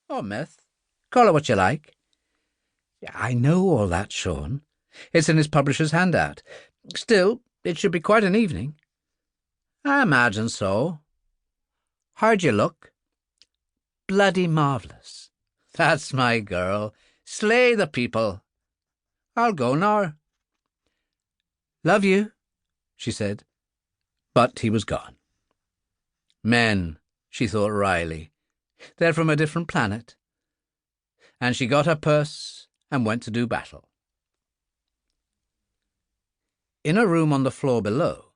or myth. Call it what you like. I know all that, Sean. It's in his publisher's handout. Still, it should be quite an evening. I imagine so. How'd you look? Bloody marvellous. That's my girl. Slay the people. I'll go now. Love you, she said. But he was gone. Men, she thought wryly. They're from a different planet. And she got her purse and went to do battle. In a room on the floor below,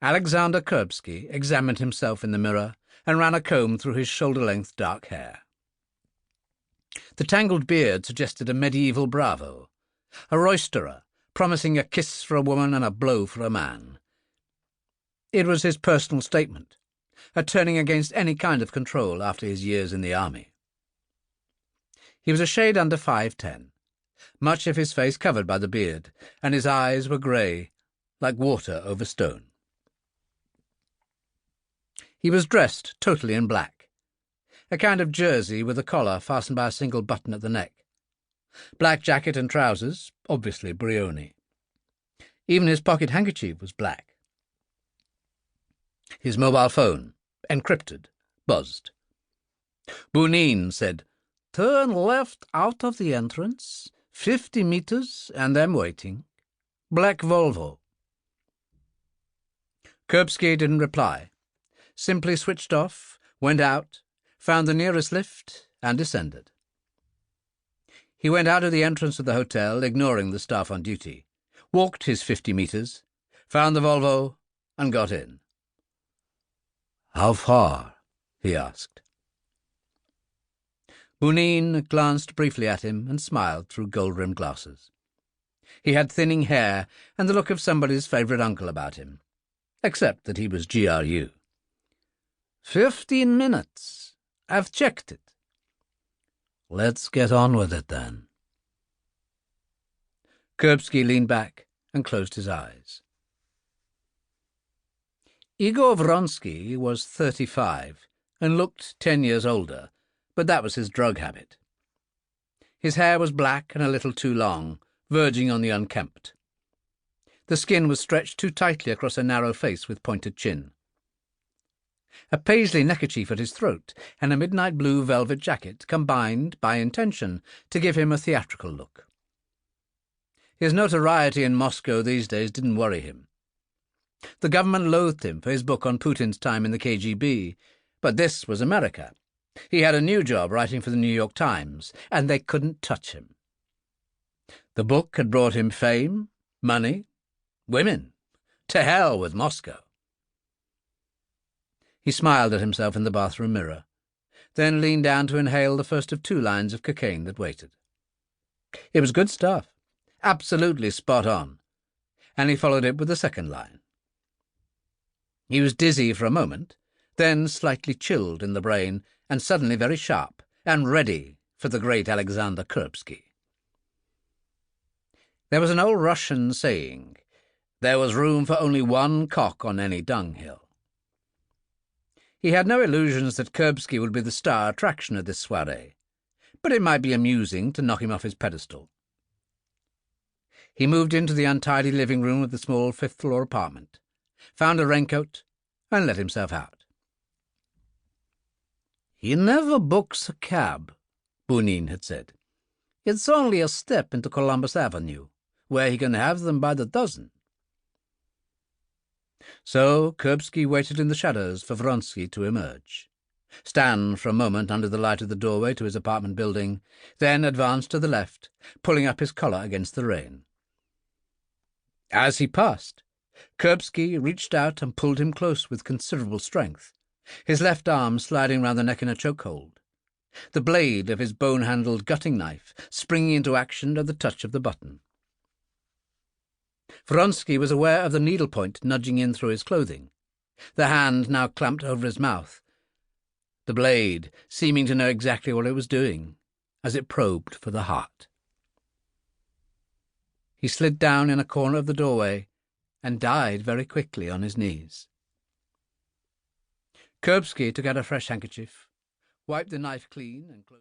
Alexander Kurbsky examined himself in the mirror and ran a comb through his shoulder-length dark hair. The tangled beard suggested a medieval bravo, a roisterer promising a kiss for a woman and a blow for a man. It was his personal statement, a turning against any kind of control after his years in the army. He was a shade under 5'10", much of his face covered by the beard, and his eyes were grey, like water over stone. He was dressed totally in black, a kind of jersey with a collar fastened by a single button at the neck. Black jacket and trousers, obviously Brioni. Even his pocket handkerchief was black. His mobile phone, encrypted, buzzed. Bunin said, "Turn left out of the entrance, 50 meters, and I'm waiting. Black Volvo." Kurbsky didn't reply, simply switched off, went out, found the nearest lift, and descended. He went out of the entrance of the hotel, ignoring the staff on duty, walked his 50 meters, found the Volvo, and got in. "How far?" he asked. Bunin glanced briefly at him and smiled through gold-rimmed glasses. He had thinning hair and the look of somebody's favourite uncle about him, except that he was GRU. 15 minutes. I've checked it." "Let's get on with it, then." Kurbsky leaned back and closed his eyes. Igor Vronsky was 35 and looked 10 years older, but that was his drug habit. His hair was black and a little too long, verging on the unkempt. The skin was stretched too tightly across a narrow face with pointed chin. A paisley neckerchief at his throat and a midnight blue velvet jacket combined, by intention, to give him a theatrical look. His notoriety in Moscow these days didn't worry him. The government loathed him for his book on Putin's time in the KGB, but this was America. He had a new job writing for the New York Times, and they couldn't touch him. The book had brought him fame, money, women. To hell with Moscow. He smiled at himself in the bathroom mirror, then leaned down to inhale the first of 2 lines of cocaine that waited. It was good stuff, absolutely spot on, and he followed it with the second line. He was dizzy for a moment, then slightly chilled in the brain, and suddenly very sharp, and ready for the great Alexander Kurbsky. There was an old Russian saying, "There was room for only one cock on any dunghill." He had no illusions that Kurbsky would be the star attraction of this soirée, but it might be amusing to knock him off his pedestal. He moved into the untidy living room of the small 5th-floor apartment, found a raincoat, and let himself out. "He never books a cab," Bunin had said. "It's only a step into Columbus Avenue, where he can have them by the dozen." So Kurbsky waited in the shadows for Vronsky to emerge, stand for a moment under the light of the doorway to his apartment building, then advance to the left, pulling up his collar against the rain. As he passed, Kurbsky reached out and pulled him close with considerable strength, his left arm sliding round the neck in a chokehold, the blade of his bone-handled gutting knife springing into action at the touch of the button. Vronsky was aware of the needlepoint nudging in through his clothing, the hand now clamped over his mouth, the blade seeming to know exactly what it was doing as it probed for the heart. He slid down in a corner of the doorway and died very quickly on his knees. Kurbsky took out a fresh handkerchief, wiped the knife clean and closed